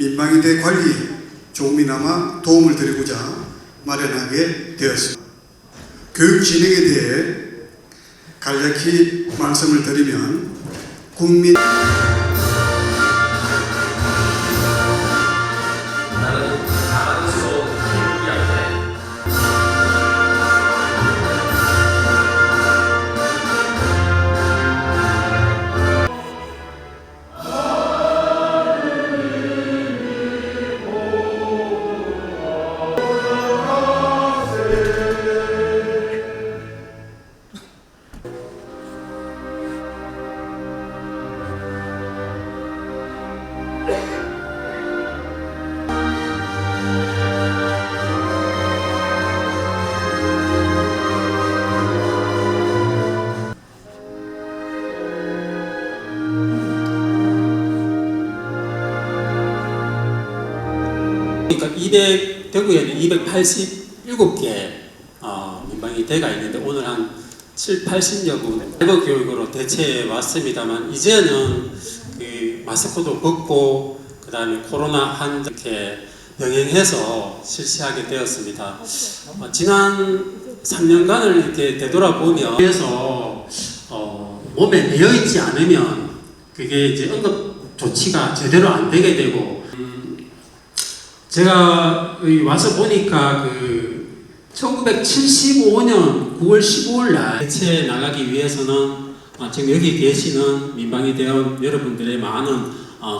민방위대 관리에 조금이나마 도움을 드리고자 마련하게 되었습니다. 교육 진행에 대해 간략히 말씀을 드리면 국민 그러니까 대구에는 287개 민방위대가 있는데 오늘 한 7, 80여 분 사이버 교육으로 대체해 왔습니다만 이제는 그 마스크도 벗고 그 다음에 코로나 환자 이렇게 병행해서 실시하게 되었습니다. 지난 3년간을 이렇게 되돌아보면 그래서 몸에 배어 있지 않으면 그게 이제 응급 조치가 제대로 안 되게 되고 제가 와서 보니까 그 1975년 9월 15일 날 대체 나가기 위해서는 지금 여기 계시는 민방위 대원 여러분들의 많은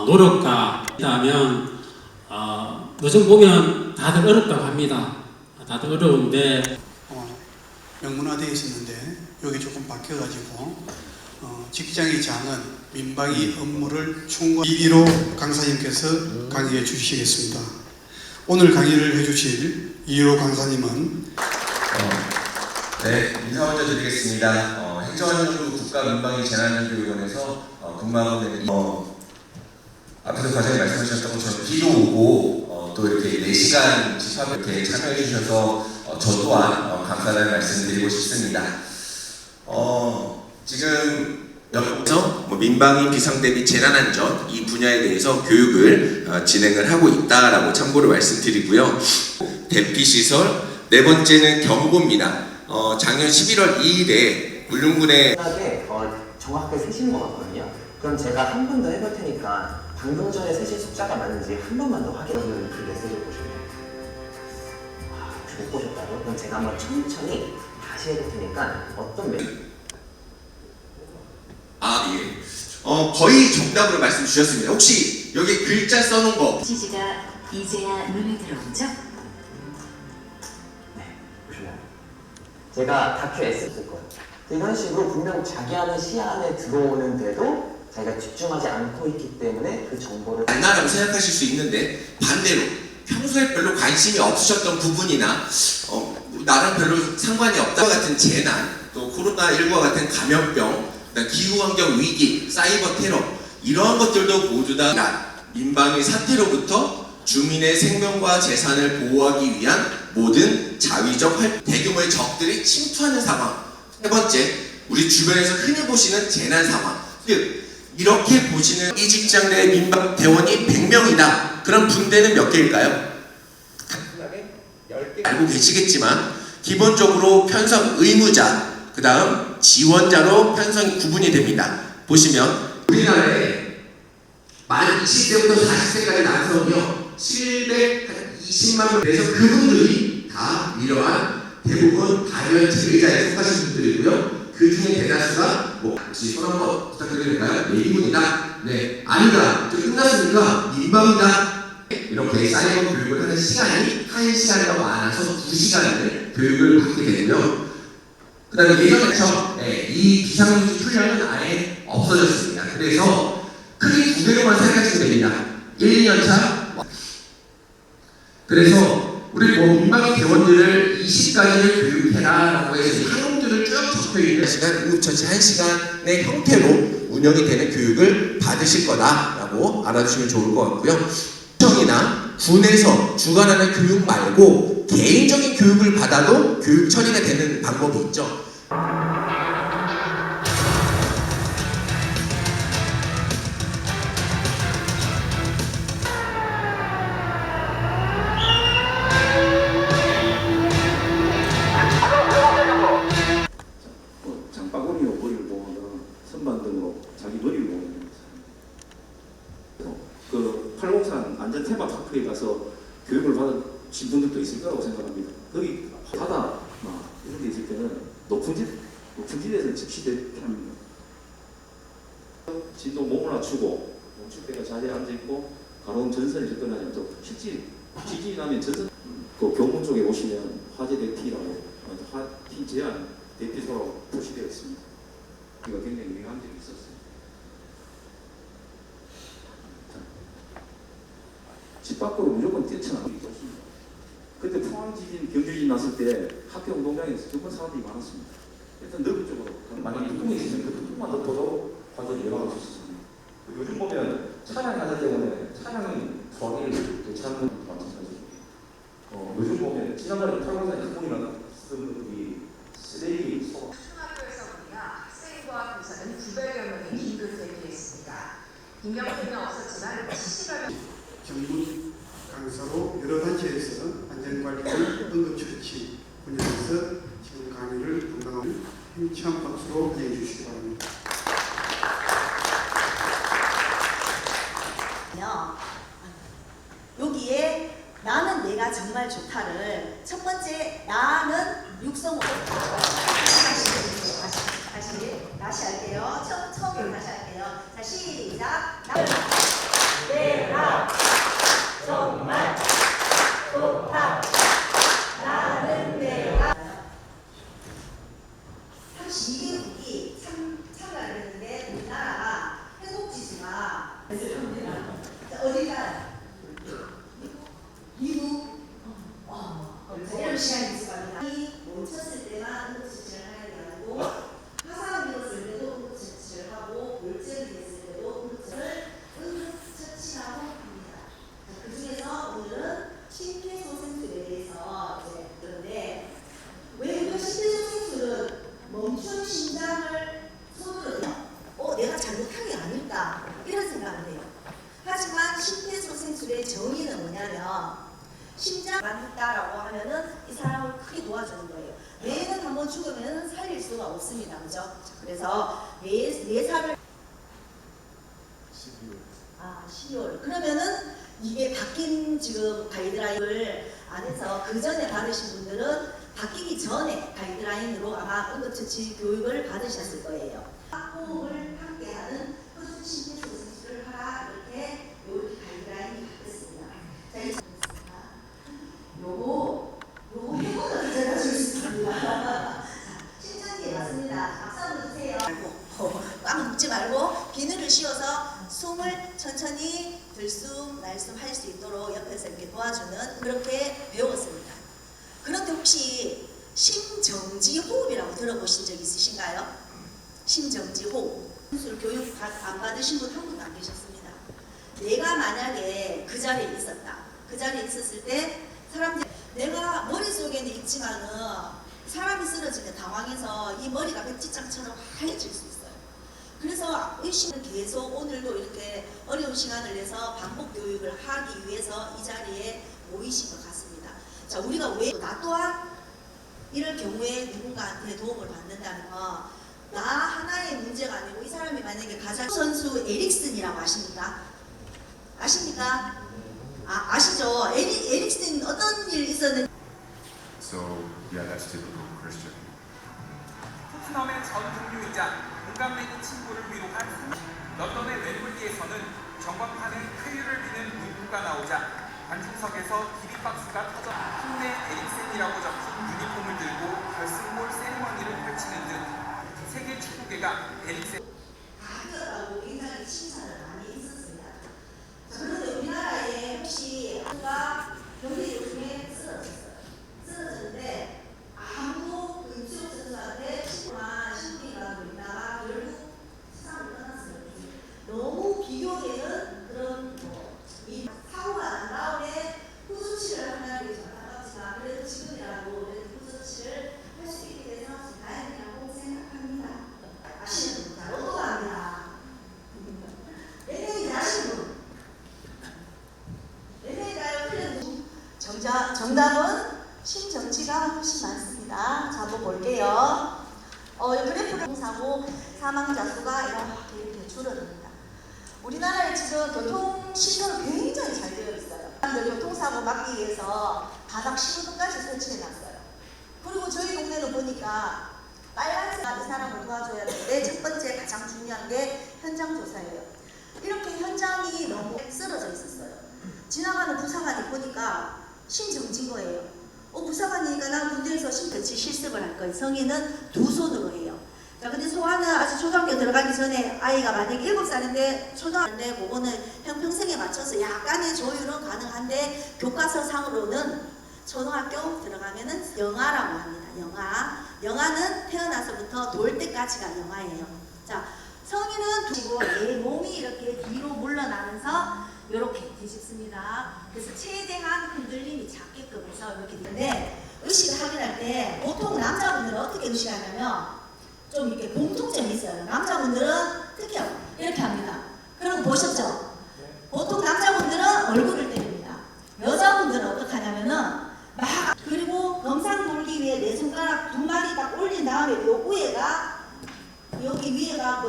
노력과 있다면 요즘 보면 다들 어렵다고 합니다. 다들 어려운데 명문화되어 있었는데 여기 조금 바뀌어가지고 직장의 장은 민방위 업무를 총괄 이일호 강사님께서 강의해 주시겠습니다. 오늘 강의를 해주실 이일호 강사님은 네, 인사 먼저 드리겠습니다. 행정안전부 국가민방위재난교육원에서 근무하고 있는 앞에서 과장님 말씀하셨던 것처럼 비도 오고 또 이렇게 4시간 집합을 이렇게 참여해 주셔서 저 또한 감사하다는 말씀 드리고 싶습니다. 지금 옆에서 민방위 비상대비 재난안전 이 분야에 대해서 교육을 진행을 하고 있다라고 참고로 말씀드리고요. 대피시설, 네 번째는 경보입니다. 작년 11월 2일에 울릉군에 정확하게 세시는 것 같거든요. 그럼 제가 한 번 더 해볼 테니까 방금 전에 세신 숫자가 맞는지 한 번만 더 확인해 주는 그 메시지를 보시면 혹시 못 보셨다고요? 그럼 제가 한번 천천히 다시 해볼 테니까 어떤 메시지 예. 거의 정답으로 말씀 주셨습니다. 혹시 여기 글자 써놓은 거 메시지가 이제야 눈에 들어오죠? 네, 보시나요? 제가 다큐 S 쓸 거예요. 이런 식으로 분명 자기 안에 시야 안에 들어오는데도 자기가 집중하지 않고 있기 때문에 그 정보를 안나라고 생각하실 수 있는데 반대로 평소에 별로 관심이 없으셨던 부분이나 나랑 별로 상관이 없다 같은 재난, 또 코로나19와 같은 감염병, 기후환경 위기, 사이버 테러 이러한 것들도 모두 다 민방위 사태로부터 주민의 생명과 재산을 보호하기 위한 모든 자위적 대규모의 적들이 침투하는 상황. 세 번째, 우리 주변에서 흔히 보시는 재난 상황. 이렇게 보시는 이 직장 내 민방 대원이 100명이다. 그럼 분대는 몇 개일까요? 알고 계시겠지만 기본적으로 편성 의무자, 그 다음 지원자로 편성이 구분이 됩니다. 보시면 우리나라에 만 20세부터 40세까지 남성이요 720만 명. 그래서 그분들이 다 이러한 대부분 가열 제외자에 속하신 분들이고요. 그 중에 대다수가 손 한번 부탁드려도 될까요? 네, 이분이다. 네, 아니다. 좀 끝났으니까 민방위다. 이렇게 사이버 교육을 하는 시간이 1시간이라고 많아서 2시간을 교육을 받게 되고요. 그 다음에 예전에처럼 이 비상용지 훈련은 아예 없어졌습니다. 그래서 크게 두 개로만 생각하시면 됩니다. 1, 2년차. 그래서 우리 민방위 대원들을 20가지를 교육해라 라고 해서 항목들을 쭉 적혀있는 시간, 응급처치 1시간의 형태로 운영이 되는 교육을 받으실 거다라고 알아주시면 좋을 것 같고요. 시청이나 군에서 주관하는 교육 말고 개인적인 교육을 받아도 교육 처리가 되는 방법이 있죠. 가능합니다. 거기 바다 이런 데 있을 때는 높은 집에서 즉시 대피합니다. 진도 몸을 낮추고 멈출 때가 자리에 앉아있고 가로운 전선이 접근하지 않도록 실제 지진이 나면 전선 그 경문 쪽에 보시면 화재 대피라고 화피 제한 대피소로 표시되어 있습니다. 이거 굉장히 유명한 적이 있었어요. 집 밖으로 무조건 뛰쳐나가기 좋습니다. 그때 포항 지진, 경주 지진 났을 때 학교 운동장에서 정말 사람들이 많았습니다. 일단 넓은 쪽으로 만약에 뚜껑이 있으면 그 뚜껑만 덮어도 완전히 열어갈 수 있습니다. 요즘 보면 차량 하나 때문에 차량 소화기를 대체하는 것도 마찬가지죠. 요즘 보면 지난번에 탈광산에 구멍이나 쓴 이 쓰레기 소각 초등학교에서는요, 학생과 교사는 900여 명이 긴급 대피했습니다. 인명피해는 없었지만 70여 명 전문 강사로 여러 단체에서 안전관리를 응급처치 분야에서 지금 강의를 담당하고 힘찬 박수로 환영해 주시기 바랍니다. 여기에 나는 내가 정말 좋다를 첫 번째 나는 육성호 다시 할게요. 처음으로 다시 할게요. 자 시작. 나는 내가 정말 좋다. 나는 내가 32개국이 참가를 했는데 우리나라가 행복지수가 어디가 미국 이런 시간이 있습니다. 멈췄을 때만 응급처치를 하는 게 아니고 화상을 입었을 때도 응급처치를 하고 골절이 됐을 때도 응급처치하고 합니다. 그 중에서 오늘은 심폐소생술에 대해서 이제 그런데 왜 우리가 심폐소생술은 멈춘 심장을 손으로 내가 잘못한 게 아닐까 이런 생각을 해요. 하지만 심폐소생술의 정의는 뭐냐면 심장만 했다라고 하면은 이 사람을 크게 도와주는 거예요. 뇌는 한번 죽으면 살릴 수가 없습니다. 그죠? 자, 그래서 뇌사를 12월. 그러면은 이게 바뀐 지금 가이드라인을 안에서 그 전에 받으신 분들은 바뀌기 전에 가이드라인으로 아마 응급처치 교육을 받으셨을 거예요. 호흡을 함께하는 흡수 심폐소생술을 하라 이렇게 가이드라인이 바뀌었습니다. 자, 요거 해보면 제가 줄 수 있습니다. 심장기에 맞습니다. 박수 한번 주세요. 꽉 묶지 말고 비늘을 씌워서 숨을 천천히 들숨 날숨 할 수 있도록 옆에서 이렇게 도와주는 그렇게 배웠습니다. 그런데 혹시 심정지 호흡이라고 들어보신 적 있으신가요? 심정지 호흡. 교육 안 받으신 분 한 분도 안 계셨습니다. 내가 만약에 그 자리에 있었다. 그 자리에 있었을 때 사람들이 내가 머릿속에는 있지만은 사람이 쓰러지면 당황해서 이 머리가 백지장처럼 하얘질 수 있어요. 그래서 의식은 계속 오늘도 이렇게 어려운 시간을 내서 반복 교육을 하기 위해서 이 자리에 모이신 것 같습니다. 자, 우리가 왜 나 또한 이럴 경우에 누군가한테 도움을 받는다는 거 나 하나의 문제가 아니고 이 사람이 만약에 가장 선수 에릭슨이라고 아십니까? 아십니까? 아시죠? 에릭슨 어떤 일 있었는지. So yeah, that's typical Christian. 토트넘의 전 동료이자 공감내는 친구를 위로한 런던의 웸블리에서는 전광판에 쾌유를 비는 문구가 나오자 관중석에서 기립박수가 터져 힘내 에릭센이라고 적힌 유니폼을 들고 결승골 세리머니를 펼치는 등 세계 축구계가 에릭센 가격하고 굉장히 칭찬을 많이 했었습니다. 자, 그런데 우리나라에 혹시 누가 경기 중에 쓰러졌는데 아무도 그 유치원 선수한테 신분이라도 있다가 결국 세상을 떠났어요. 너무 비교되는 그런 이 사고가 난 다음에 후조치를 하는 게 정말 안타깝지만 그래도 지금이라도 후조치를 할 수 있게 돼서 다행이라고 생각합니다. 아시는 분 잘 얻어갑니다. 내년이 아시는 분. 내년이가요 틀린 분. 정답은 심정지가 훨씬 많습니다. 자, 한번 볼게요. 그래프를 사고 사망자 수가 이렇게 줄어듭니다. 우리나라에 지금 교통시설은 굉장히 잘 되어 있어요. 사람들 교통사고 막기 위해서 바닥 신호등까지 설치해놨어요. 그리고 저희 동네는 보니까 빨간색 이 사람을 도와줘야 되는데 첫 번째 가장 중요한 게 현장 조사예요. 이렇게 현장이 너무 쓰러져 있었어요. 지나가는 부사관이 보니까 심정진 거예요. 부사관이니까 난 군대에서 심정치 실습을 할 거예요. 성인은 2손으로 해요. 자, 근데 소아는 아직 초등학교 들어가기 전에 아이가 만약에 7살인데 초등학교인데 그거는 평생에 맞춰서 약간의 조율은 가능한데 교과서 상으로는 초등학교 들어가면은 영아라고 합니다. 영아는 태어나서부터 돌 때까지가 영아예요. 자, 성인은 두고 내 몸이 이렇게 뒤로 물러나면서 이렇게 뒤집습니다. 그래서 최대한 흔들림이 작게끔 해서 이렇게 되는데 의식을 확인할 때 보통 남자분들은 어떻게 의식하냐면 좀 이렇게 공통점이 있어요. 남자분들은 특히 이렇게 합니다. 그런 거 보셨죠? 보통 남자분들은 얼굴을 때립니다. 여자분들은 어떻게 하냐면은 막 그리고 경상 돌기 위해 내 손가락 2마디 딱 올린 다음에 요 위에가 여기 위에가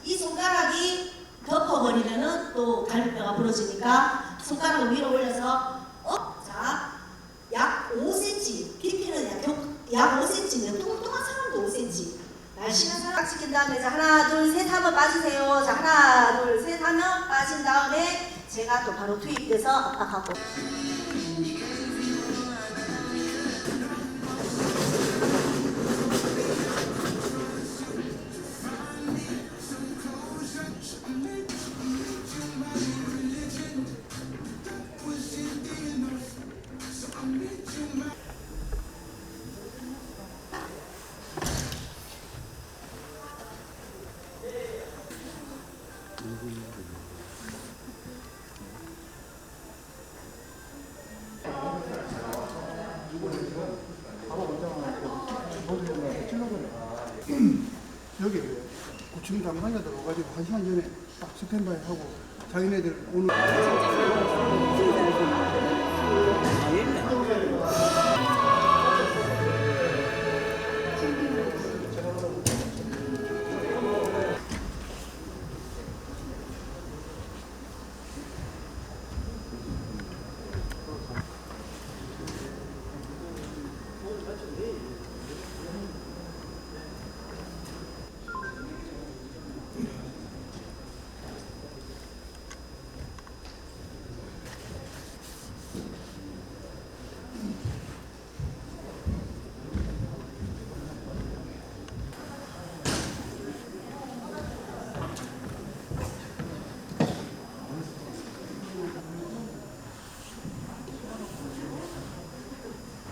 이 손가락이 덮어버리면은 또 갈비뼈가 부러지니까 손가락을 위로 올려서 자, 약 5cm 깊이는 약 5cm 뚱뚱한 사람도 5cm 날씬한 사람 시킨 다음에 자 하나 둘 셋 한번 빠지세요. 자 하나 둘 셋 하면 빠진 다음에 제가 또 바로 투입돼서 압박하고 여기 고충 담당자 들어가지고 1시간 전에 딱 스탠바이 하고 자기네들 오늘